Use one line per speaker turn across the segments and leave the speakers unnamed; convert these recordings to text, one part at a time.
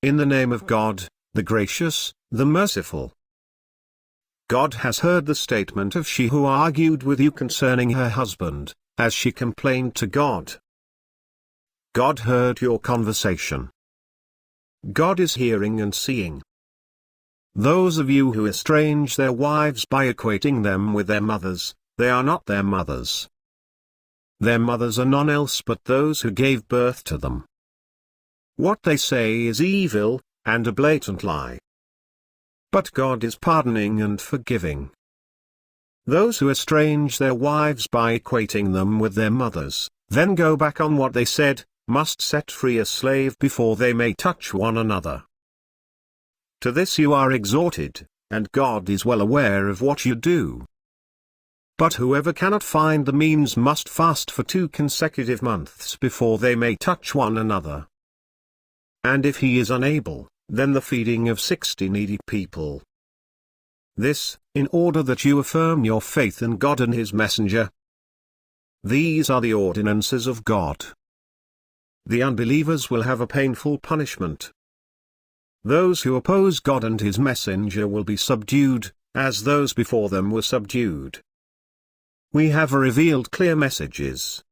In the name of God, the gracious, the merciful. God has heard the statement of she who argued with you concerning her husband, as she complained to God. God heard your conversation. God is hearing and seeing. Those of you who estrange their wives by equating them with their mothers, they are not their mothers. Their mothers are none else but those who gave birth to them. What they say is evil, and a blatant lie. But God is pardoning and forgiving. Those who estrange their wives by equating them with their mothers, then go back on what they said, must set free a slave before they may touch one another. To this you are exhorted, and God is well aware of what you do. But whoever cannot find the means must fast for 2 consecutive months before they may touch one another. And if he is unable, then the feeding of 60 needy people. This, in order that you affirm your faith in God and His messenger. These are the ordinances of God. The unbelievers will have a painful punishment. Those who oppose God and His messenger will be subdued, as those before them were subdued. We have revealed clear messages.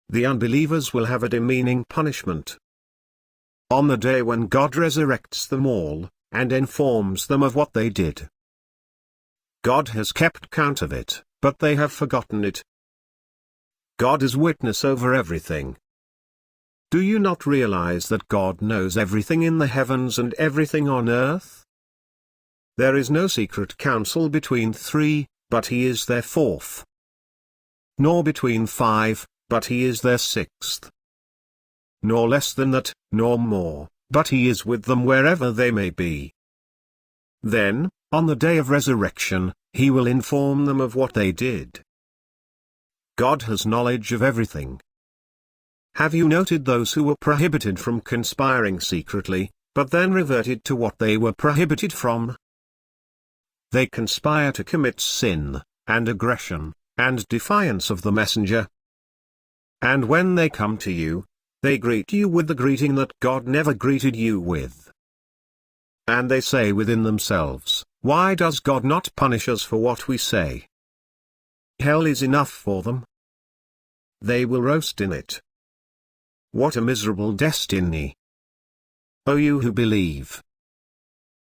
The unbelievers will have a demeaning punishment. On the day when God resurrects them all, and informs them of what they did. God has kept count of it, but they have forgotten it. God is witness over everything. Do you not realize that God knows everything in the heavens and everything on earth? There is no secret counsel between 3, but He is their 4th. Nor between 5, but He is their 6th. Nor less than that, nor more, but He is with them wherever they may be. Then, on the day of resurrection, He will inform them of what they did. God has knowledge of everything. Have you noted those who were prohibited from conspiring secretly, but then reverted to what they were prohibited from? They conspire to commit sin, and aggression, and defiance of the messenger. And when they come to you, they greet you with the greeting that God never greeted you with. And they say within themselves, why does God not punish us for what we say? Hell is enough for them. They will roast in it. What a miserable destiny! O you who believe!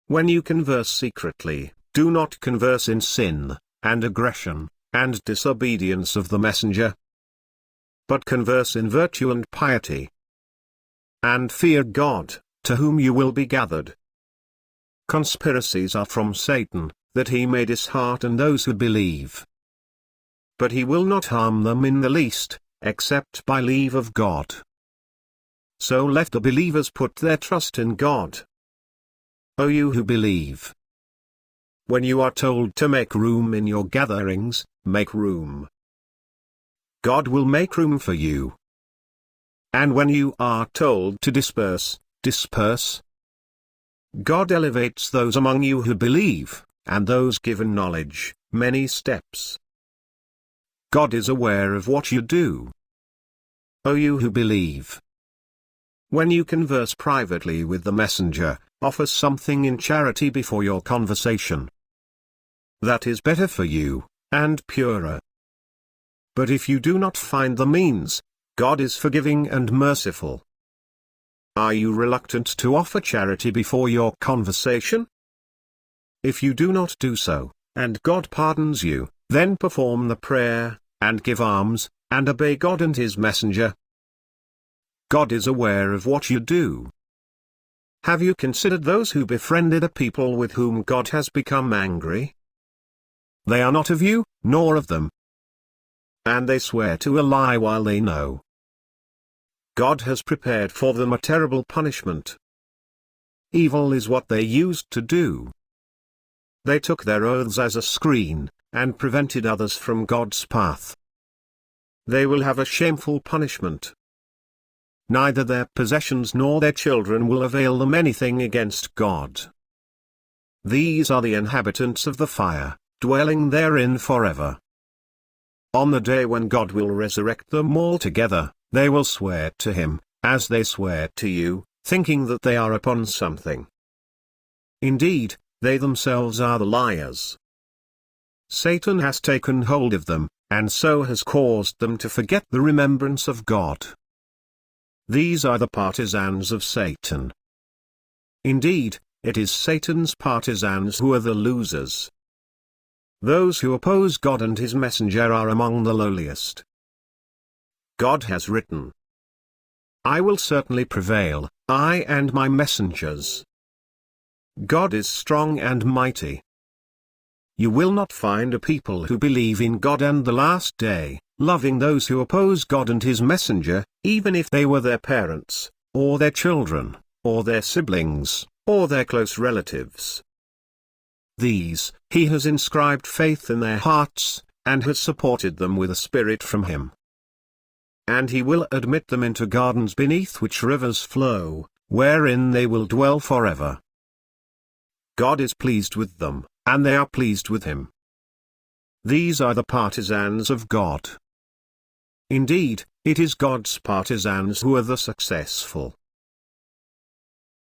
When you converse secretly, do not converse in sin, and aggression, and disobedience of the messenger. But converse in virtue and piety. And fear God, to whom you will be gathered. Conspiracies are from Satan, that he may dishearten those who believe. But he will not harm them in the least, except by leave of God. So let the believers put their trust in God. O you who believe! When you are told to make room in your gatherings, make room. God will make room for you. And when you are told to disperse, disperse. God elevates those among you who believe, and those given knowledge, many steps. God is aware of what you do. O you who believe! When you converse privately with the messenger, offer something in charity before your conversation. That is better for you, and purer. But if you do not find the means, God is forgiving and merciful. Are you reluctant to offer charity before your conversation? If you do not do so, and God pardons you, then perform the prayer, and give alms, and obey God and His messenger. God is aware of what you do. Have you considered those who befriended a people with whom God has become angry? They are not of you, nor of them. And they swear to a lie while they know. God has prepared for them a terrible punishment. Evil is what they used to do. They took their oaths as a screen, and prevented others from God's path. They will have a shameful punishment. Neither their possessions nor their children will avail them anything against God. These are the inhabitants of the fire, dwelling therein forever. On the day when God will resurrect them all together, they will swear to Him, as they swear to you, thinking that they are upon something. Indeed, they themselves are the liars. Satan has taken hold of them, and so has caused them to forget the remembrance of God. These are the partisans of Satan. Indeed, it is Satan's partisans who are the losers. Those who oppose God and his messenger are among the lowliest. God has written, "I will certainly prevail, I and my messengers." God is strong and mighty. You will not find a people who believe in God and the last day, loving those who oppose God and his messenger, even if they were their parents, or their children, or their siblings, or their close relatives. These, he has inscribed faith in their hearts, and has supported them with a spirit from him. And he will admit them into gardens beneath which rivers flow, wherein they will dwell forever. God is pleased with them, and they are pleased with him. These are the partisans of God. Indeed, it is God's partisans who are the successful.